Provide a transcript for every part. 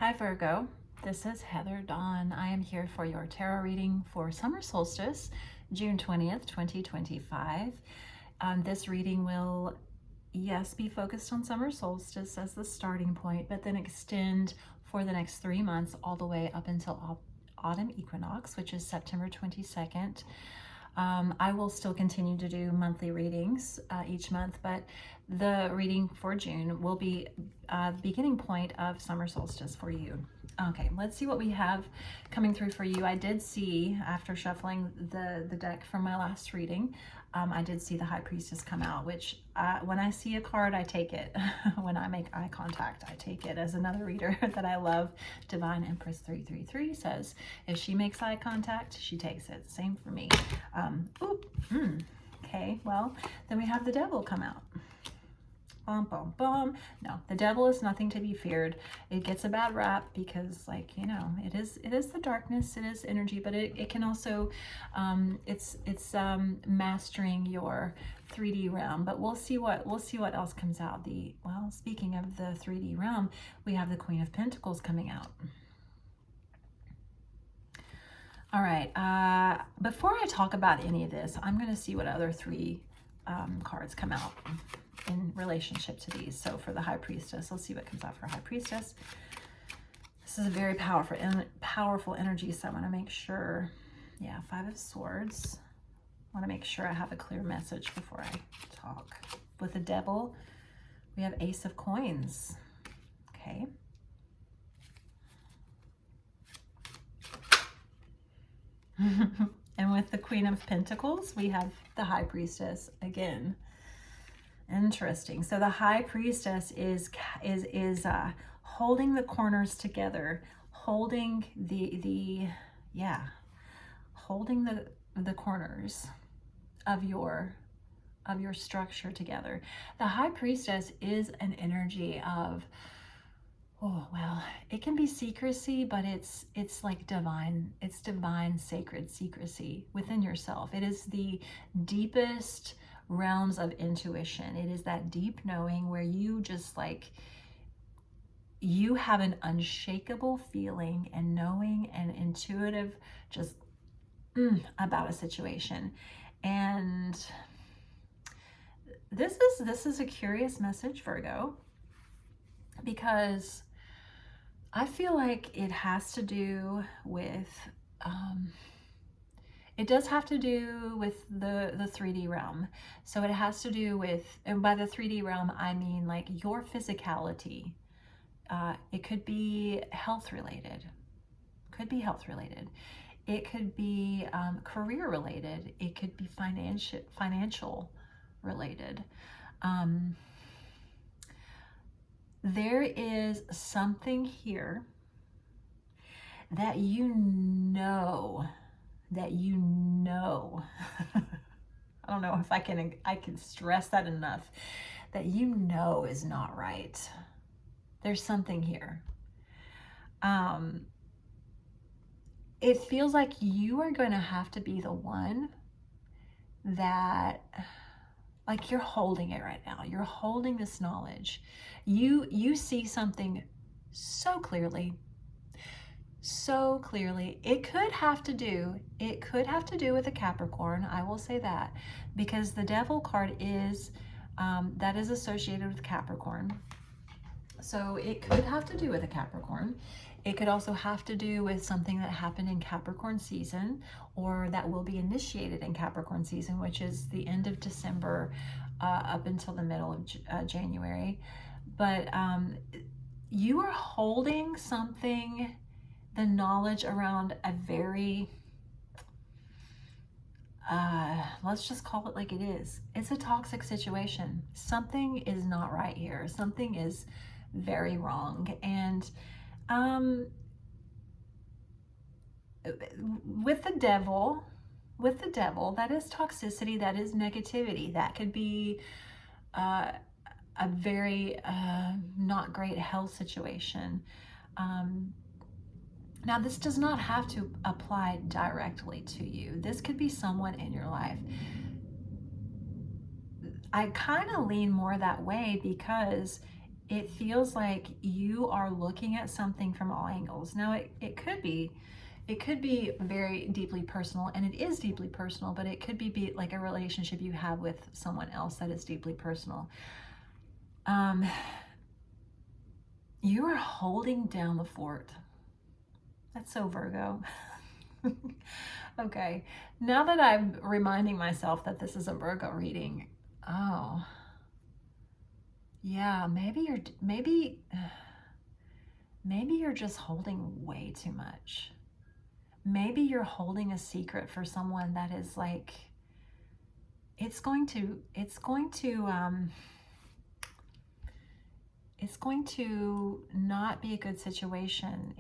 Hi Virgo, this is Heather Dawn. I am here for your tarot reading for Summer Solstice, June 20th, 2025. This reading will, yes, be focused on Summer Solstice as the starting point, but then extend for the next 3 months all the way up until Autumn Equinox, which is September 22nd. I will still continue to do monthly readings each month, but the reading for June will be the beginning point of Summer Solstice for you. Okay, let's see what we have coming through for you. I did see, after shuffling the deck from my last reading, I did see the High Priestess come out, which when I see a card, I take it. When I make eye contact, I take it. As another reader that I love, Divine Empress 333 says, if she makes eye contact, she takes it. Same for me. Okay, well, then we have the Devil come out. Bum, bum, bum. No, the devil is nothing to be feared. It gets a bad rap because, like, you know, it is the darkness, it is energy, but it can also, it's mastering your 3D realm. But we'll see what else comes out. Well, speaking of the 3D realm, we have the Queen of Pentacles coming out. All right, before I talk about any of this, I'm going to see what other three cards come out in relationship to these. So for the High Priestess, let's see what comes out for High Priestess. This is a very powerful energy, so I want to make sure, yeah, Five of Swords. I want to make sure I have a clear message before I talk. With the Devil, we have Ace of Coins. Okay. And with the Queen of Pentacles, we have the High Priestess again. Interesting. So the High Priestess is holding the corners together, holding holding the corners of your structure together. The High Priestess is an energy of, oh, well, it can be secrecy, but it's like divine, it's divine sacred secrecy within yourself. It is the deepest realms of intuition. It is that deep knowing where you just like, you have an unshakable feeling and knowing and intuitive just about a situation. And this is a curious message, Virgo, because I feel like it has to do with it does have to do with the 3D realm. So it has to do with, and by the 3D realm, I mean like your physicality. It could be health related. Could be health related. It could be career related. It could be financial related. There is something here that you know. I don't know if I can stress that enough, that you know is not right. There's something here. It feels like you are going to have to be the one that, like, you're holding it right now. You're holding this knowledge. You see something so clearly. So clearly. It could have to do with a Capricorn. I will say that, because the Devil card is that is associated with Capricorn. So it could have to do with a Capricorn. It could also have to do with something that happened in Capricorn season, or that will be initiated in Capricorn season, which is the end of December up until the middle of January. But you are holding something, the knowledge around a very, let's just call it like it is. It's a toxic situation. Something is not right here. Something is very wrong. And with the devil, that is toxicity, that is negativity. That could be a very not great health situation. Now, this does not have to apply directly to you. This could be someone in your life. I kind of lean more that way because it feels like you are looking at something from all angles. Now it could be very deeply personal, and it is deeply personal, but it could be like a relationship you have with someone else that is deeply personal. You are holding down the fort. That's so Virgo. Okay, now that I'm reminding myself that this is a Virgo reading, oh, yeah, maybe you're just holding way too much. Maybe you're holding a secret for someone that is like, it's going to not be a good situation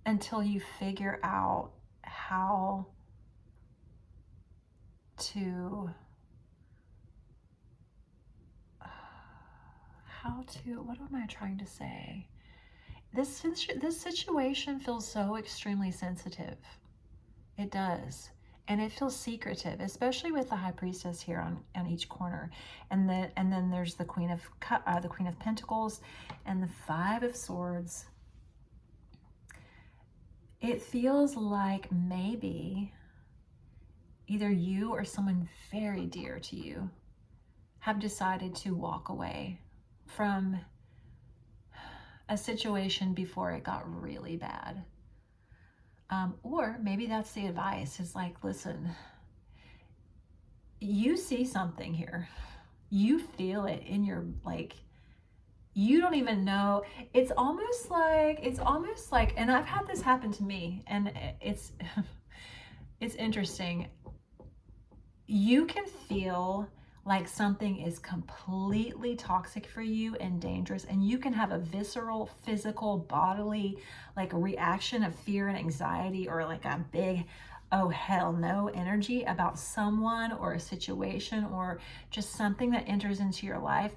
until you figure out how to, what am I trying to say? This situation feels so extremely sensitive. It does. And it feels secretive, especially with the High Priestess here on each corner. And then there's the Queen of Pentacles and the Five of Swords. It feels like maybe either you or someone very dear to you have decided to walk away from a situation before it got really bad. Or maybe that's the advice, is like, listen, you see something here. You feel it in your, like, you don't even know. It's almost like, and I've had this happen to me, and it's interesting. You can feel like something is completely toxic for you and dangerous, and you can have a visceral, physical, bodily, like, reaction of fear and anxiety, or like a big, oh hell no energy about someone or a situation or just something that enters into your life,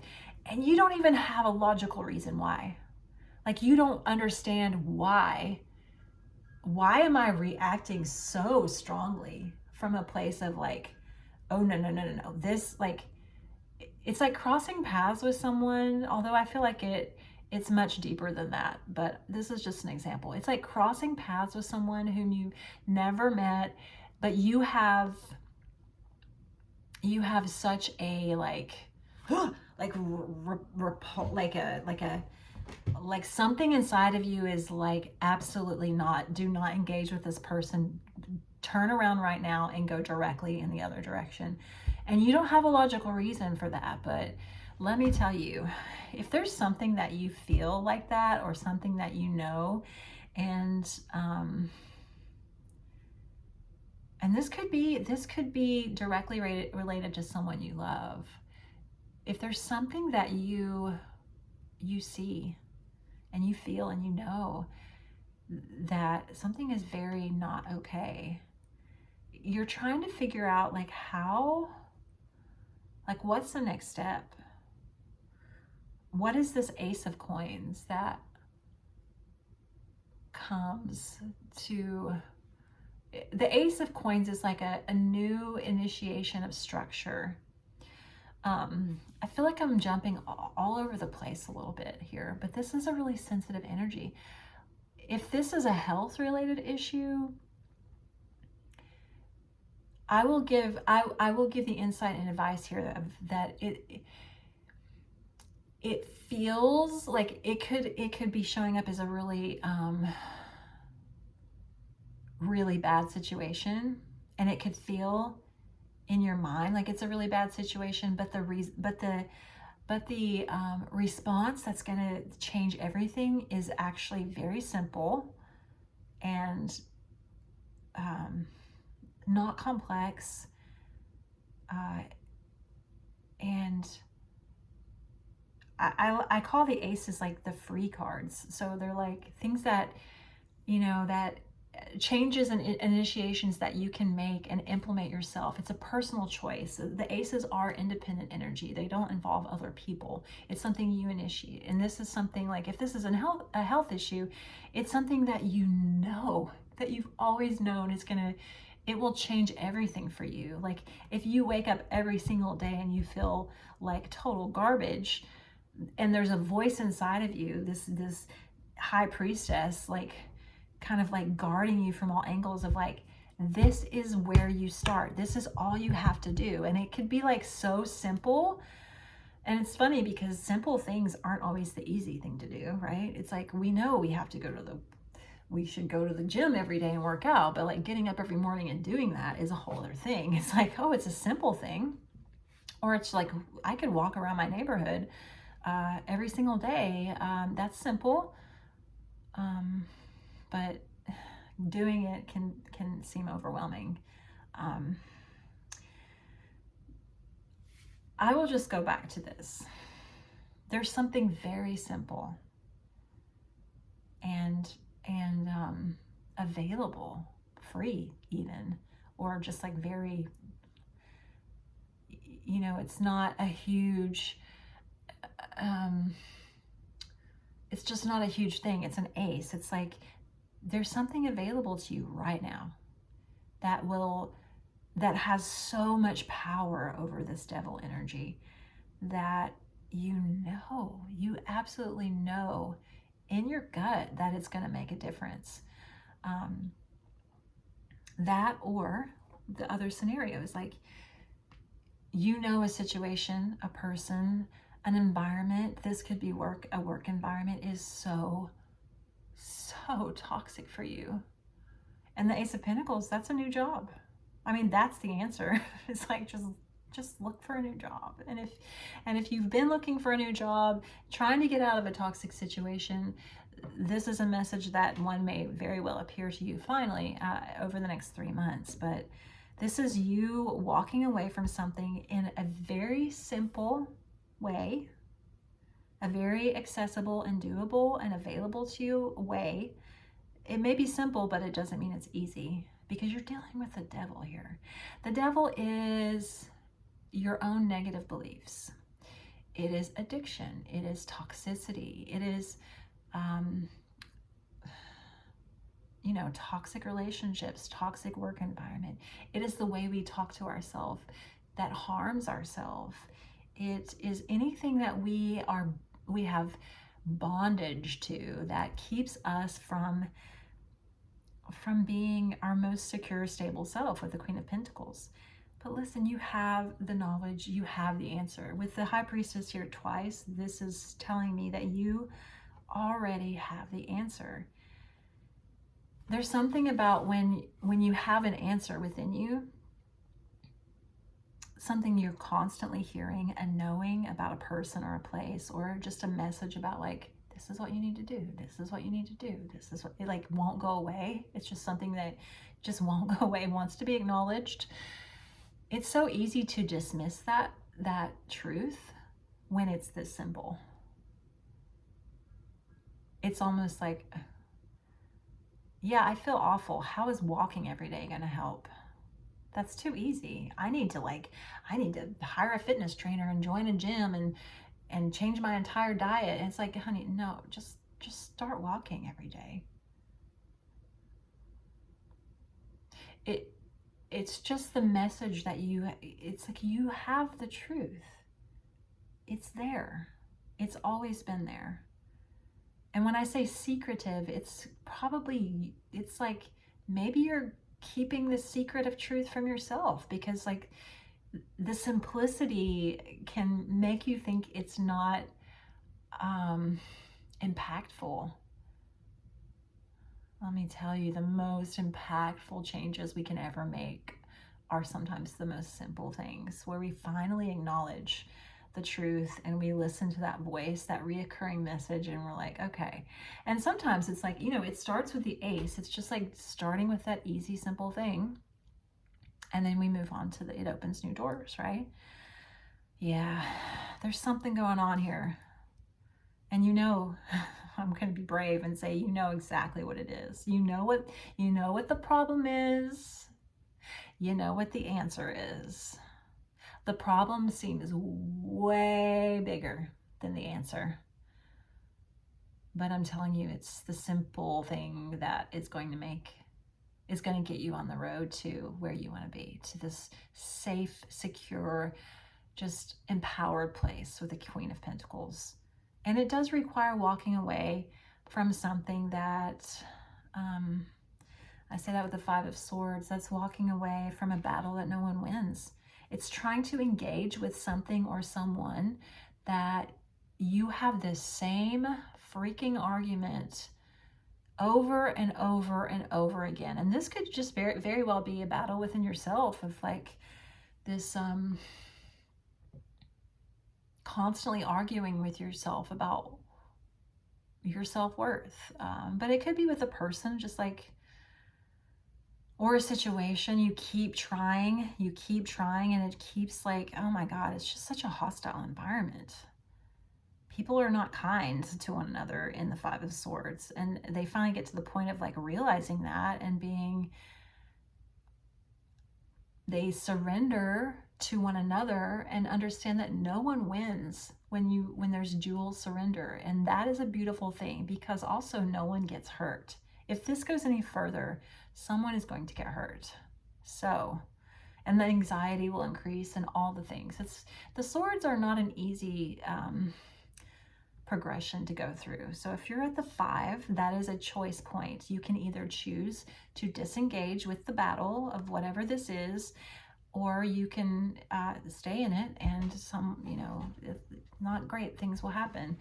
and you don't even have a logical reason why. Like, you don't understand why am I reacting so strongly from a place of like, oh no, this, like, it's like crossing paths with someone, although I feel like it's much deeper than that, but this is just an example. It's like crossing paths with someone whom you never met, but you have such a like like something inside of you is like, absolutely not, do not engage with this person, turn around right now and go directly in the other direction. And you don't have a logical reason for that, but let me tell you, if there's something that you feel like that, or something that you know, and this could be directly related to someone you love. If there's something that you see and you feel and you know that something is very not okay, you're trying to figure out like how, like, what's the next step? What is this Ace of Coins that comes to? The Ace of Coins is like a new initiation of structure. I feel like I'm jumping all over the place a little bit here, but this is a really sensitive energy. If this is a health related issue, I will give the insight and advice here that it feels like it could be showing up as a really really bad situation, and it could feel in your mind like it's a really bad situation, but the response that's going to change everything is actually very simple and not complex, and I call the aces like the free cards. So they're like things that, you know, that changes and initiations that you can make and implement yourself. It's a personal choice. The aces are independent energy. They don't involve other people. It's something you initiate. And this is something like, if this is a health issue, it's something that you know, that you've always known is going to it will change everything for you. Like if you wake up every single day and you feel like total garbage, and there's a voice inside of you, this high priestess, like kind of like guarding you from all angles of like, this is where you start. This is all you have to do. And it could be like so simple. And it's funny because simple things aren't always the easy thing to do, right? It's like, we know we should go to the gym every day and work out, but like getting up every morning and doing that is a whole other thing. It's like, oh, it's a simple thing. Or it's like, I could walk around my neighborhood every single day. That's simple. But doing it can seem overwhelming. I will just go back to this. There's something very simple and available, free even, or just like very, you know, it's not a huge, it's just not a huge thing. It's an ace. It's like there's something available to you right now that has so much power over this devil energy that you absolutely know in your gut that it's going to make a difference. That, or the other scenario is like, you know, a situation, a person, an environment, this could be a work environment is so toxic for you. And the Ace of Pentacles, that's a new job. I mean, that's the answer. It's like, just look for a new job. And if you've been looking for a new job, trying to get out of a toxic situation, this is a message that one may very well appear to you finally over the next 3 months. But this is you walking away from something in a very simple way, a very accessible and doable and available to you way. It may be simple, but it doesn't mean it's easy, because you're dealing with the devil here. The devil is your own negative beliefs. It is addiction. It is toxicity. It is, you know, toxic relationships, toxic work environment. It is the way we talk to ourselves that harms ourselves. It is anything that we have bondage to that keeps us from being our most secure, stable self with the Queen of Pentacles. But listen, you have the knowledge, you have the answer. With the High Priestess here twice, this is telling me that you already have the answer. There's something about when you have an answer within you, something you're constantly hearing and knowing about a person or a place, or just a message about like, this is what you need to do. This is what you need to do. This is what, it like won't go away. It's just something that just won't go away, wants to be acknowledged. It's so easy to dismiss that truth when it's this simple. It's almost like, yeah, I feel awful. How is walking every day going to help? That's too easy. I need to hire a fitness trainer and join a gym and change my entire diet. And it's like, honey, no, just start walking every day. It's just the message that it's like you have the truth. It's there. It's always been there. And when I say secretive, it's like maybe you're keeping the secret of truth from yourself, because like the simplicity can make you think it's not impactful. Let me tell you, the most impactful changes we can ever make are sometimes the most simple things, where we finally acknowledge the truth and we listen to that voice, that reoccurring message, and we're like, okay. And sometimes it's like, you know, it starts with the ace. It's just like starting with that easy, simple thing. And then we move on to it opens new doors, right? Yeah, there's something going on here. And you know, I'm going to be brave and say, you know exactly what it is. You know what the problem is. You know what the answer is. The problem seems way bigger than the answer. But I'm telling you, it's the simple thing that is going to make is going to get you on the road to where you want to be, to this safe, secure, just empowered place with the Queen of Pentacles. And it does require walking away from something that, I say that with the Five of Swords, that's walking away from a battle that no one wins. It's trying to engage with something or someone that you have this same freaking argument over and over and over again. And this could just very, very well be a battle within yourself of like this constantly arguing with yourself about your self-worth. But it could be with a person, just like, or a situation. You keep trying, and it keeps like, oh my God, it's just such a hostile environment. People are not kind to one another in the Five of Swords. And they finally get to the point of like realizing that and they surrender to one another and understand that no one wins when there's dual surrender. And that is a beautiful thing, because also no one gets hurt. If this goes any further, someone is going to get hurt. So, and the anxiety will increase and all the things. The swords are not an easy progression to go through. So if you're at the 5, that is a choice point. You can either choose to disengage with the battle of whatever this is, or you can stay in it, and not great things will happen.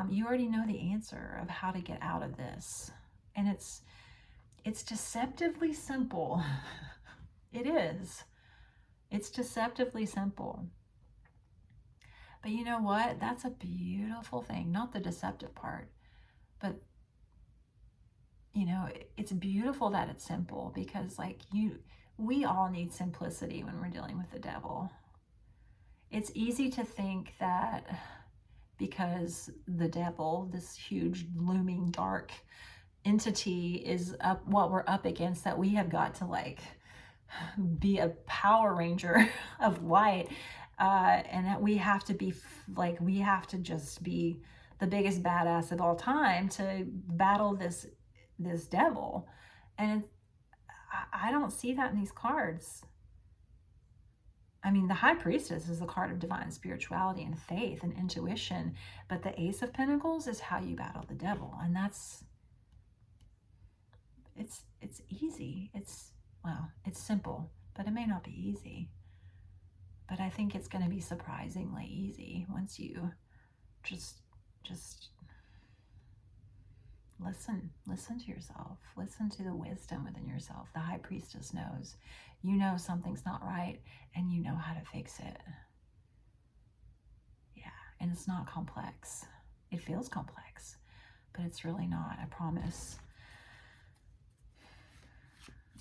You already know the answer of how to get out of this. And it's deceptively simple. It is. It's deceptively simple. But you know what? That's a beautiful thing. Not the deceptive part, but it's beautiful that it's simple, because like we all need simplicity when we're dealing with the devil. It's easy to think that because the devil, this huge looming dark entity, is what we're up against, that we have got to like be a Power Ranger of light, and that we have to be like, we have to just be the biggest badass of all time to battle this devil. And I don't see that in these cards. I mean, the High Priestess is a card of divine spirituality and faith and intuition, but the Ace of Pentacles is how you battle the devil. And it's easy. It's simple, but it may not be easy. But I think it's going to be surprisingly easy once you just listen to yourself, listen to the wisdom within yourself. The High Priestess knows, something's not right, and you know how to fix it. Yeah, and it's not complex. It feels complex, but it's really not, I promise.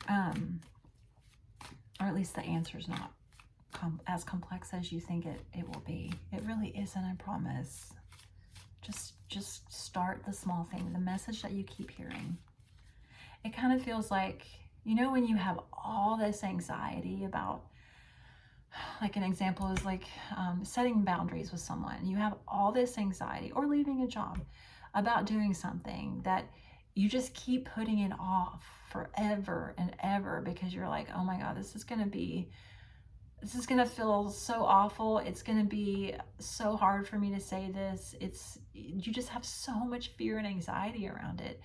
Or at least the answer's not as complex as you think it will be. It really isn't, I promise. Just start the small thing, the message that you keep hearing. It kind of feels like, when you have all this anxiety about, like an example is like setting boundaries with someone. You have all this anxiety, or leaving a job, about doing something that you just keep putting it off forever and ever, because you're like, oh my God, this is going to feel so awful. It's going to be so hard for me to say this. You just have so much fear and anxiety around it.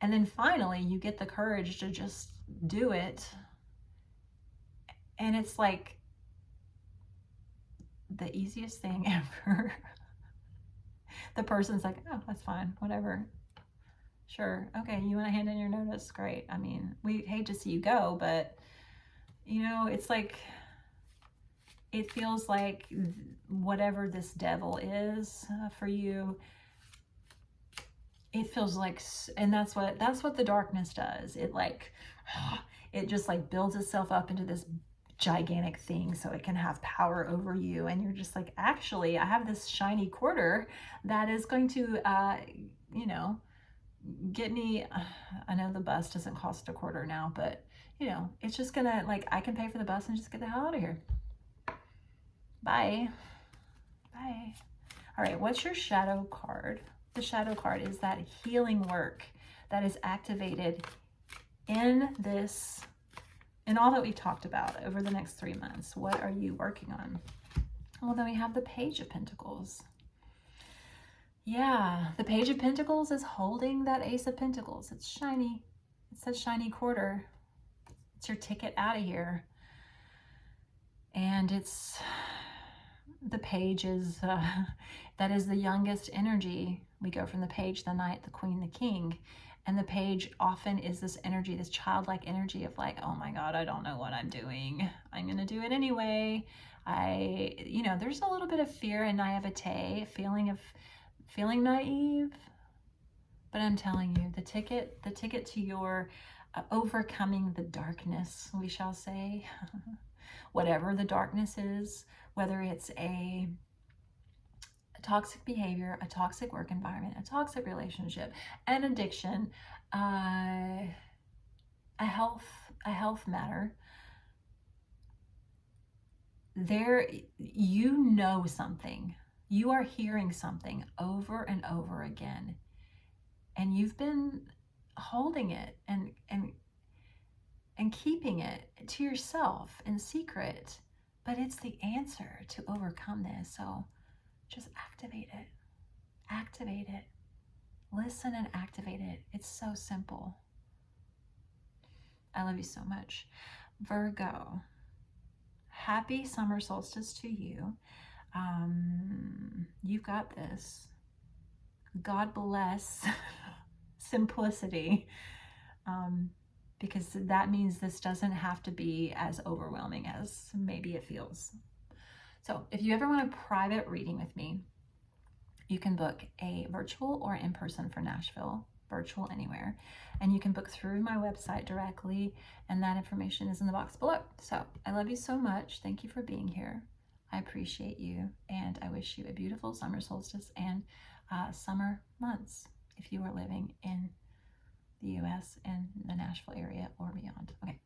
And then finally you get the courage to just do it. And it's like the easiest thing ever. The person's like, oh, that's fine. Whatever. Sure. Okay. You want to hand in your notice? Great. I mean, we hate to see you go, but it's like, it feels like whatever this devil is for you, it feels like, and that's what the darkness does. It just like builds itself up into this gigantic thing so it can have power over you. And you're just like, actually, I have this shiny quarter that is going to, get me, I know the bus doesn't cost a quarter now, but it's just gonna, like, I can pay for the bus and just get the hell out of here. Bye. Bye. All right, what's your shadow card? The shadow card is that healing work that is activated in this, in all that we've talked about over the next 3 months, what are you working on? Well, then we have the Page of Pentacles. Yeah, the Page of Pentacles is holding that Ace of Pentacles. It's shiny. It's that shiny quarter. It's your ticket out of here. And it's, the Page is, that is the youngest energy. We go from the Page, the Knight, the Queen, the King. And the Page often is this energy, this childlike energy of like, oh my God, I don't know what I'm doing. I'm going to do it anyway. You know, there's a little bit of fear and naivete, feeling naive. But I'm telling you, the ticket to your overcoming the darkness, we shall say, whatever the darkness is, whether it's a toxic behavior, a toxic work environment, a toxic relationship, an addiction, a health matter, there, you know something. You are hearing something over and over again. And you've been holding it and keeping it to yourself in secret. But it's the answer to overcome this. So just activate it. Activate it. Listen and activate it. It's so simple. I love you so much. Virgo, happy summer solstice to you. You've got this. God bless simplicity, because that means this doesn't have to be as overwhelming as maybe it feels. So if you ever want a private reading with me, you can book a virtual or in person for Nashville, virtual anywhere, and you can book through my website directly, and that information is in the box below. So I love you so much. Thank you for being here. I appreciate you, and I wish you a beautiful summer solstice and summer months if you are living in the US and the Nashville area or beyond. Okay.